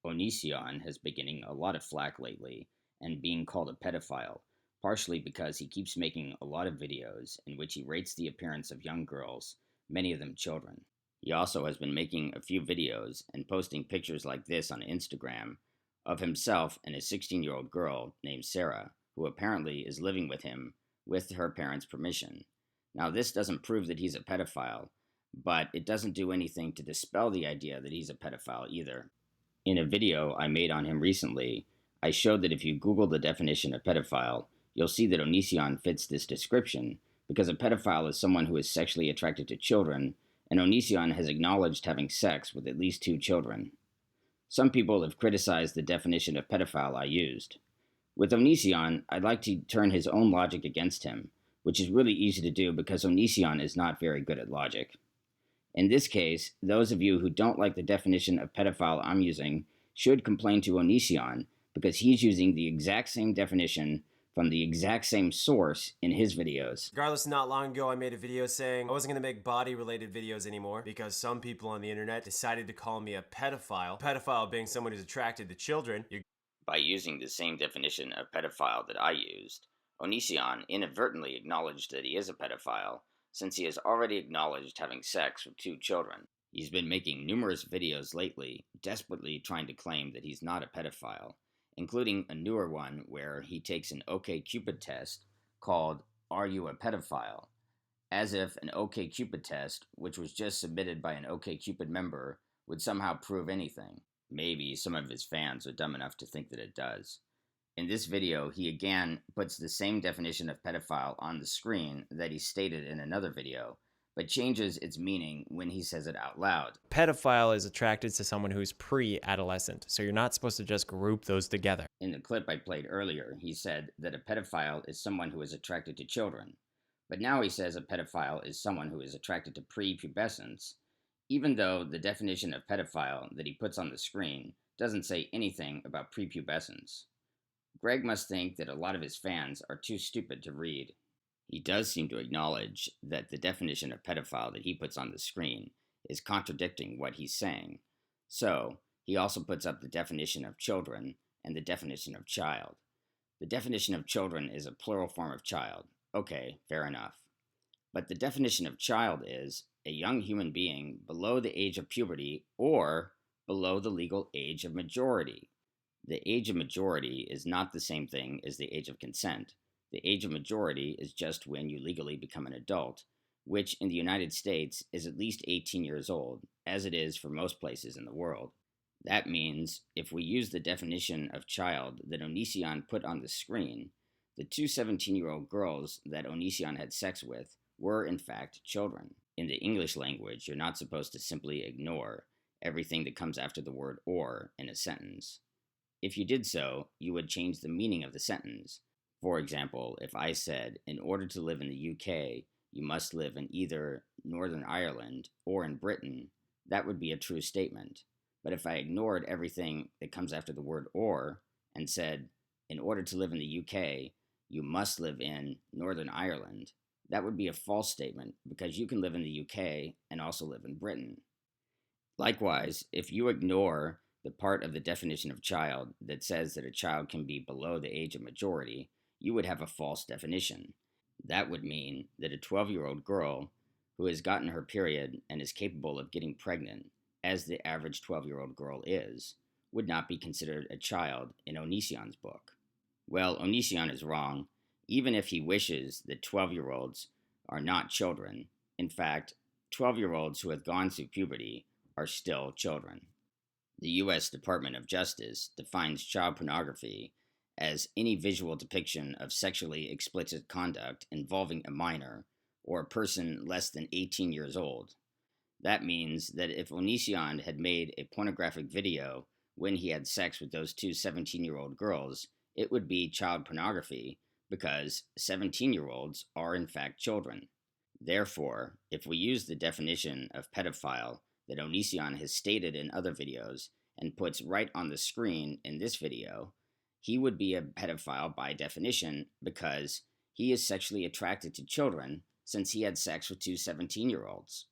Onision has been getting a lot of flack lately and being called a pedophile, partially because he keeps making a lot of videos in which he rates the appearance of young girls, many of them children. He also has been making a few videos and posting pictures like this on Instagram of himself and a 16-year-old girl named Sarah, who apparently is living with him with her parents' permission. Now, this doesn't prove that he's a pedophile, but it doesn't do anything to dispel the idea that he's a pedophile either. In a video I made on him recently, I showed that if you Google the definition of pedophile, you'll see that Onision fits this description because a pedophile is someone who is sexually attracted to children, and Onision has acknowledged having sex with at least 2 children. Some people have criticized the definition of pedophile I used. With Onision, I'd like to turn his own logic against him, which is really easy to do because Onision is not very good at logic. In this case, those of you who don't like the definition of pedophile I'm using should complain to Onision because he's using the exact same definition from the exact same source in his videos. Regardless, not long ago I made a video saying I wasn't going to make body-related videos anymore because some people on the internet decided to call me a pedophile. Pedophile being someone who's attracted to children. By using the same definition of pedophile that I used, Onision inadvertently acknowledged that he is a pedophile, since he has already acknowledged having sex with 2 children. He's been making numerous videos lately, desperately trying to claim that he's not a pedophile, including a newer one where he takes an Okcupid test called "Are You a Pedophile?" as if an Okcupid test, which was just submitted by an Okcupid member, would somehow prove anything. Maybe some of his fans are dumb enough to think that it does. In this video, he again puts the same definition of pedophile on the screen that he stated in another video, but changes its meaning when he says it out loud. Pedophile is attracted to someone who's pre-adolescent, so you're not supposed to just group those together. In the clip I played earlier, he said that a pedophile is someone who is attracted to children, but now he says a pedophile is someone who is attracted to prepubescents, even though the definition of pedophile that he puts on the screen doesn't say anything about prepubescence. Greg must think that a lot of his fans are too stupid to read. He does seem to acknowledge that the definition of pedophile that he puts on the screen is contradicting what he's saying. So, he also puts up the definition of children and the definition of child. The definition of children is a plural form of child. Okay, fair enough. But the definition of child is a young human being below the age of puberty or below the legal age of majority. The age of majority is not the same thing as the age of consent. The age of majority is just when you legally become an adult, which in the United States is at least 18 years old, as it is for most places in the world. That means if we use the definition of child that Onision put on the screen, the 2 17-year-old girls that Onision had sex with were in fact children. In the English language, you're not supposed to simply ignore everything that comes after the word "or" in a sentence. If you did so, you would change the meaning of the sentence. For example, if I said, in order to live in the UK, you must live in either Northern Ireland or in Britain, that would be a true statement. But if I ignored everything that comes after the word "or" and said, in order to live in the UK, you must live in Northern Ireland, that would be a false statement because you can live in the UK and also live in Britain. Likewise, if you ignore the part of the definition of child that says that a child can be below the age of majority, you would have a false definition. That would mean that a 12-year-old girl who has gotten her period and is capable of getting pregnant, as the average 12-year-old girl is, would not be considered a child in Onision's book. Well, Onision is wrong, even if he wishes that 12-year-olds are not children. In fact, 12-year-olds who have gone through puberty are still children. The U.S. Department of Justice defines child pornography as any visual depiction of sexually explicit conduct involving a minor or a person less than 18 years old. That means that if Onision had made a pornographic video when he had sex with those 2 17-year-old girls, it would be child pornography because 17-year-olds are in fact children. Therefore, if we use the definition of pedophile that Onision has stated in other videos and puts right on the screen in this video, he would be a pedophile by definition because he is sexually attracted to children since he had sex with 2 17-year-olds.